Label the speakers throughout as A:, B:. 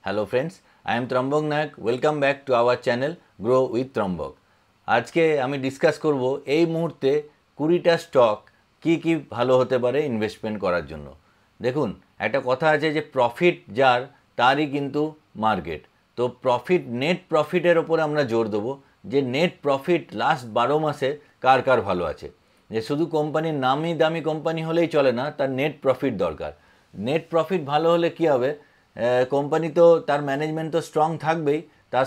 A: Hello friends, I am Trambok Nayak. Welcome back to our channel Grow with Trambok. আজকে আমি discuss করব এই মুহূর্তে 20টা স্টক কি ভালো হতে পারে ইনভেস্টমেন্ট করার জন্য। দেখুন, একটা কথা আছে যে প্রফিট যার তারই কিন্তু মার্কেট। তো প্রফিট, নেট প্রফিটের ওপরে আমরা জোর দেবো যে নেট প্রফিট লাস্ট 12 মাসে কার ভালো আছে। যে শুধু কোম্পানির নামি দামি কোম্পানি হলেই চলে না, তার নেট প্রফিট দরকার। নেট প্রফিট ভালো হলে কী হবে, কোম্পানি তো তার ম্যানেজমেন্ট তো স্ট্রং থাকবেই, তার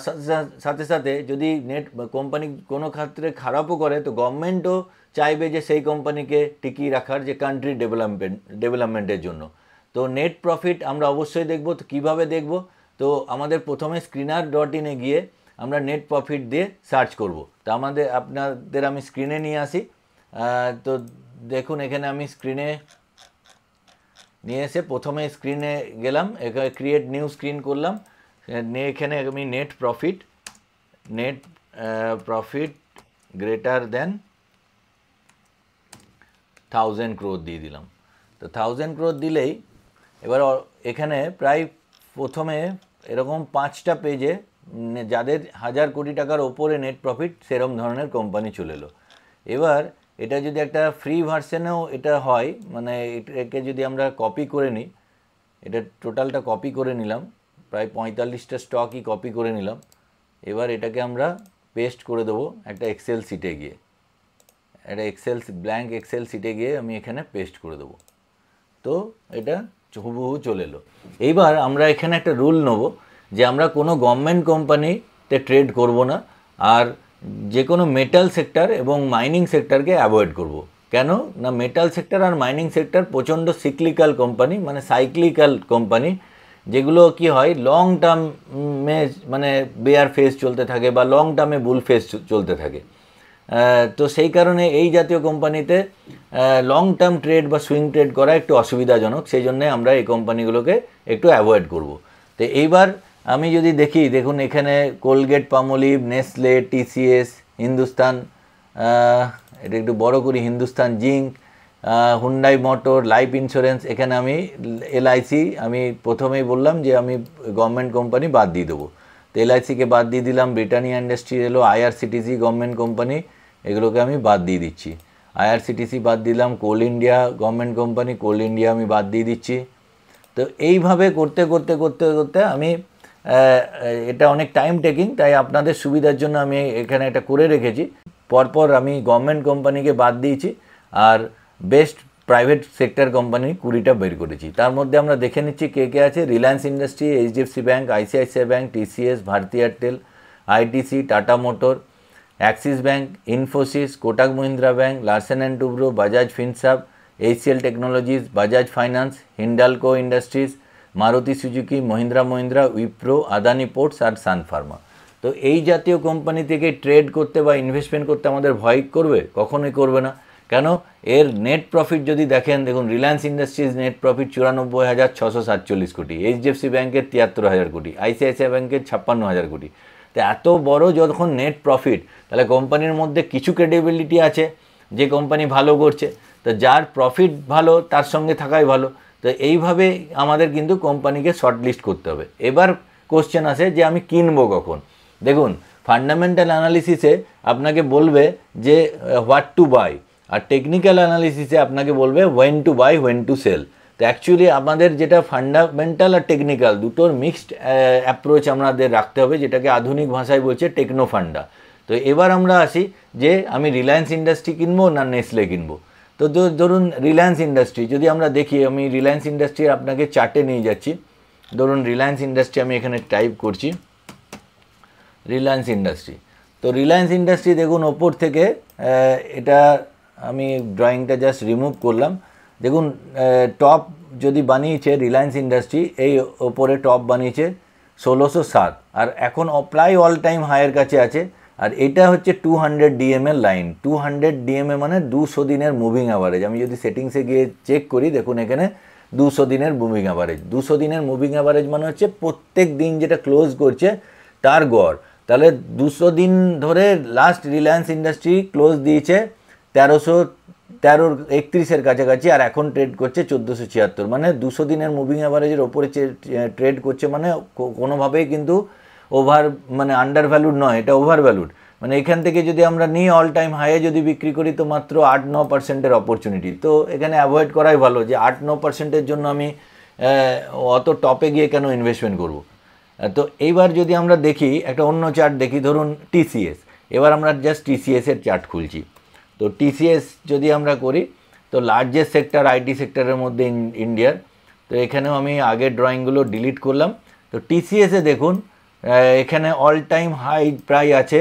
A: সাথে সাথে যদি নেট কোম্পানি কোনো ক্ষেত্রে খারাপও করে তো গভর্নমেন্টও চাইবে যে সেই কোম্পানিকে টিকিয়ে রাখার, যে কান্ট্রি ডেভেলপমেন্টের জন্য। তো নেট প্রফিট আমরা অবশ্যই দেখব। তো কীভাবে দেখব, তো আমাদের প্রথমে screener.in-এ গিয়ে আমরা নেট প্রফিট দিয়ে সার্চ করব। তো আপনাদের আমি স্ক্রিনে নিয়ে আসি। তো দেখুন, এখানে আমি স্ক্রিনে নিয়ে এসে প্রথমে স্ক্রিনে গেলাম, এখানে ক্রিয়েট নিউ স্ক্রিন করলাম। এখানে আমি net profit greater than 1000 crore দিয়ে দিলাম। তো 1000 crore দিলেই এবার এখানে প্রায় প্রথমে এরকম 5টা পেজে যাদের 1000 কোটি টাকার ওপরে নেট প্রফিট সেরকম ধরনের কোম্পানি চলে এলো। এবার এটা যদি একটা ফ্রি ভার্সনেও এটা হয়, মানে এটাকে যদি আমরা কপি করে নিই, এটা টোটালটা কপি করে নিলাম, প্রায় 45টা স্টকই কপি করে নিলাম। এবার এটাকে আমরা পেস্ট করে দেবো একটা এক্সেল শিটে গিয়ে, একটা ব্ল্যাঙ্ক এক্সেল শিটে গিয়ে আমি এখানে পেস্ট করে দেবো। তো এটা হুবহু চলে এলো। এইবার আমরা এখানে একটা রুল নেব যে আমরা কোনো গভর্নমেন্ট কোম্পানিতে ট্রেড করব না, আর যে কোনো মেটাল সেক্টর এবং মাইনিং সেক্টরকে অ্যাভয়েড করব। কেন না, মেটাল সেক্টর আর মাইনিং সেক্টর প্রচণ্ড সিক্লিক্যাল কোম্পানি, মানে সাইক্লিক্যাল কোম্পানি, যেগুলো কি হয় লং টার্মে মানে বেয়ার ফেজ চলতে থাকে বা লং টার্মে বুল ফেজ চলতে থাকে। তো সেই কারণে এই জাতীয় কোম্পানিতে লং টার্ম ট্রেড বা সুইং ট্রেড করা একটু অসুবিধাজনক, সেই জন্যে আমরা এই কোম্পানিগুলোকে একটু অ্যাভয়েড করব। তো এইবার আমি যদি দেখি, দেখুন এখানে কোলগেট পামোলিভ, নেসলে, টিসিএস, হিন্দুস্তান, এটা একটু বড় করি, Hindustan zinc, Hyundai motor, life insurance, এখানে আমি এলআইসি, আমি প্রথমেই বললাম যে আমি গভর্নমেন্ট কোম্পানি বাদ দিয়ে দেবো। তো এলআইসিকে বাদ দিয়ে দিলাম, ব্রিটানিয়া ইন্ডাস্ট্রি এলো, আইআরসিটিসি গভর্নমেন্ট কোম্পানি, এগুলোকে আমি বাদ দিয়ে দিচ্ছি। আইআরসিটিসি বাদ দিলাম, কোল ইন্ডিয়া গভর্নমেন্ট কোম্পানি, কোল ইন্ডিয়া আমি বাদ দিয়ে দিচ্ছি। তো এইভাবে করতে করতে করতে করতে আমি এটা অনেক টাইম টেকিং, তাই আপনাদের সুবিধার জন্য আমি এখানে এটা করে রেখেছি। পরপর আমি গভর্নমেন্ট কোম্পানিকে বাদ দিয়েছি আর বেস্ট প্রাইভেট সেক্টর কোম্পানি 20টা বের করেছি। তার মধ্যে আমরা দেখে নিচ্ছি কে আছে। Reliance industry, HDFC bank, ICICI bank, TCS, Bharti Airtel, ITC, Tata motor, Axis bank, Infosys, Kotak Mahindra bank, Larsen and Toubro, Bajaj Finserv, HCL technologies, Bajaj finance, Hindalco industries, Maruti Suzuki, Mahindra, Wipro, Adani ports আর সান ফার্মা। তো এই জাতীয় কোম্পানি থেকে ট্রেড করতে বা ইনভেস্টমেন্ট করতে আমাদের ভয় করবে? কখনোই করবে না। কেন, এর নেট প্রফিট যদি দেখেন, দেখুন রিলায়েন্স ইন্ডাস্ট্রিজ নেট প্রফিট 94,647 কোটি, এইচডিএফসি ব্যাঙ্কের 73,000 কোটি, আইসিআইসিআই ব্যাঙ্কের 56,000 কোটি। তো এত বড় যখন নেট প্রফিট, তাহলে কোম্পানির মধ্যে কিছু ক্রেডিবিলিটি আছে যে কোম্পানি ভালো করছে। তো যার প্রফিট ভালো তার সঙ্গে থাকাই ভালো। তো এইভাবে আমাদের কিন্তু কোম্পানিকে শর্ট লিস্ট করতে হবে। এবার কোশ্চেন আসে যে আমি কিনবো কখন। দেখুন, ফান্ডামেন্টাল অ্যানালিসিসে আপনাকে বলবে যে হোয়াট টু বাই, আর টেকনিক্যাল অ্যানালিসিসে আপনাকে বলবে when to buy, when to sell. তো অ্যাকচুয়ালি আমাদের যেটা ফান্ডামেন্টাল আর টেকনিক্যাল দুটোর মিক্সড অ্যাপ্রোচ আমাদের রাখতে হবে, যেটাকে আধুনিক ভাষায় বলছে টেকনো ফান্ডা। তো এবার আমরা আসি যে আমি রিলায়েন্স ইন্ডাস্ট্রি কিনবো না নেসলে কিনবো। তো ধরুন রিলায়েন্স ইন্ডাস্ট্রি যদি আমরা দেখি, আমি রিলায়েন্স ইন্ডাস্ট্রি আপনাকে চার্টে নিয়ে যাচ্ছি। ধরুন রিলায়েন্স ইন্ডাস্ট্রি আমি এখানে টাইপ করছি, রিলায়েন্স ইন্ডাস্ট্রি। তো রিলায়েন্স ইন্ডাস্ট্রি দেখুন ওপর থেকে, এটা আমি ড্রয়িংটা জাস্ট রিমুভ করলাম। দেখুন টপ যদি বানিয়েছে রিলায়েন্স ইন্ডাস্ট্রি, এই ওপরে টপ বানিয়েছে 1607, আর এখন প্রায় অল টাইম হাইয়ের কাছে আছে। আর এটা হচ্ছে 200 DMA লাইন। 200 DMA মানে 200 দিনের মুভিং অ্যাভারেজ। আমি যদি সেটিংসে গিয়ে চেক করি, দেখুন এখানে 200 দিনের মুভিং অ্যাভারেজ। 200 দিনের মুভিং অ্যাভারেজ মানে হচ্ছে প্রত্যেক দিন যেটা ক্লোজ করছে তার গড়। তাহলে 200 দিন ধরে লাস্ট রিলায়েন্স ইন্ডাস্ট্রি ক্লোজ দিয়েছে 1331 কাছাকাছি, আর এখন ট্রেড করছে 1476, মানে 200 দিনের মুভিং অ্যাভারেজের ওপরে ট্রেড করছে, মানে কোনোভাবেই কিন্তু মানে আন্ডার ভ্যালুড নয়, এটা ওভার ভ্যালুড। মানে এখান থেকে যদি আমরা নিয়ে অল টাইম হাইয়ে যদি বিক্রি করি তো মাত্র 8-9%-এর অপরচুনিটি, তো এখানে অ্যাভয়েড করাই ভালো, যে 8-9%-এর জন্য আমি অত টপে গিয়ে কেন ইনভেস্টমেন্ট করব। তো এইবার যদি আমরা দেখি একটা অন্য চার্ট দেখি, ধরুন টিসিএস, এবার আমরা জাস্ট টিসিএসের চার্ট খুলছি। তো টিসিএস যদি আমরা করি তো লার্জেস্ট সেক্টর আইটি সেক্টরের মধ্যে ইন্ডিয়ার। তো এখানেও আমি আগের ড্রয়িংগুলো ডিলিট করলাম। তো টিসিএসে দেখুন এখানে অল টাইম হাই প্রায় আছে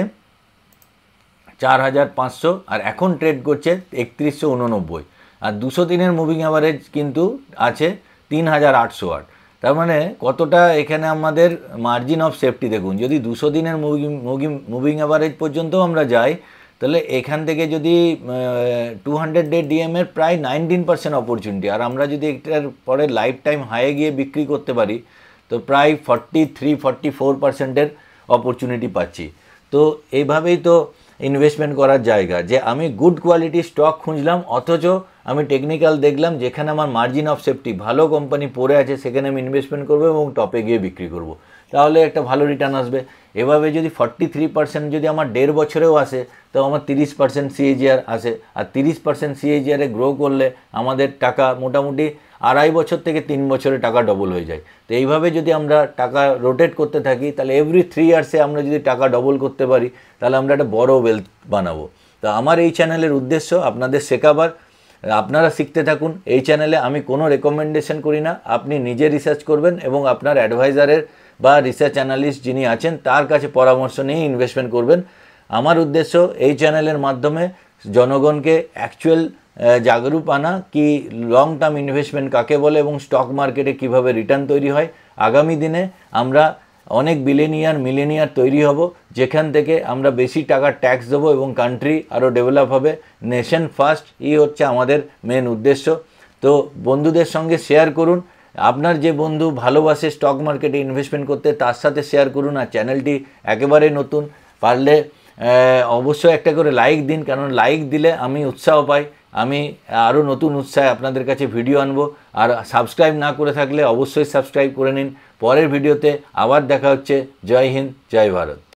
A: 4500, আর এখন ট্রেড করছে 3189, আর 200 দিনের মুভিং অ্যাভারেজ কিন্তু আছে 3808। তার মানে কতটা এখানে আমাদের মার্জিন অফ সেফটি দেখুন। যদি 200 দিনের মুভিং অ্যাভারেজ পর্যন্তও আমরা যাই, তাহলে এখান থেকে যদি 200 ডে ডিএমের প্রায় 19% অপরচুনিটি, আর আমরা যদি এটার পরে লাইফ টাইম হাইয়ে গিয়ে বিক্রি করতে পারি তো প্রায় 43-44%-এর অপরচুনিটি পাচ্ছি। তো এইভাবেই তো ইনভেস্টমেন্ট করার জায়গা, যে আমি গুড কোয়ালিটির স্টক খুঁজলাম, অথচ আমি টেকনিক্যাল দেখলাম যেখানে আমার মার্জিন অফ সেফটি ভালো কোম্পানি পড়ে আছে, সেখানে আমি ইনভেস্টমেন্ট করবো এবং টপে গিয়ে বিক্রি করব, তাহলে একটা ভালো রিটার্ন আসবে। এভাবে যদি 43% যদি আমার 1.5 বছরেও আসে, তো আমার 30% সিএজিআর আসে, আর 30% সিএজিআরে গ্রো করলে আমাদের টাকা মোটামুটি 2.5 বছর থেকে 3 বছরে টাকা ডবল হয়ে যায়। তো এইভাবে যদি আমরা টাকা রোটেট করতে থাকি, তাহলে এভরি 3 ইয়ার্সে আমরা যদি টাকা ডবল করতে পারি, তাহলে আমরা একটা বড় ওয়েলথ বানাবো। তো আমার এই চ্যানেলের উদ্দেশ্য আপনাদের শেখাবার, আপনারা শিখতে থাকুন। এই চ্যানেলে আমি কোনো রেকমেন্ডেশন করি না, আপনি নিজে রিসার্চ করবেন এবং আপনার অ্যাডভাইজারের বা রিসার্চ অ্যানালিস্ট যিনি আছেন তার কাছে পরামর্শ নিয়ে ইনভেস্টমেন্ট করবেন। আমার উদ্দেশ্য এই চ্যানেলের মাধ্যমে জনগণকে অ্যাকচুয়াল জাগরূক আনা, কি লং টার্ম ইনভেস্টমেন্ট কাকে বলে এবং স্টক মার্কেটে কিভাবে রিটার্ন তৈরি হয়। আগামী দিনে আমরা অনেক মিলেনিয়ার তৈরি হব, যেখান থেকে আমরা বেশি টাকার ট্যাক্স দেবো এবং কান্ট্রি আরও ডেভেলপ হবে। নেশন ফার্স্ট হচ্ছে আমাদের মেন উদ্দেশ্য। তো বন্ধুদের সঙ্গে শেয়ার করুন, আপনার যে বন্ধু ভালোবাসে স্টক মার্কেটে ইনভেস্টমেন্ট করতে তার সাথে শেয়ার করুন। আর চ্যানেলটি একেবারে নতুন, পারলে অবশ্যই একটা করে লাইক দিন, কারণ লাইক দিলে আমি উৎসাহ পাই, আমি আরও নতুন উৎসাহে আপনাদের কাছে ভিডিও আনবো। আর সাবস্ক্রাইব না করে থাকলে অবশ্যই সাবস্ক্রাইব করে নিন। পরের ভিডিওতে আবার দেখা হচ্ছে। জয় হিন্দ, জয় ভারত।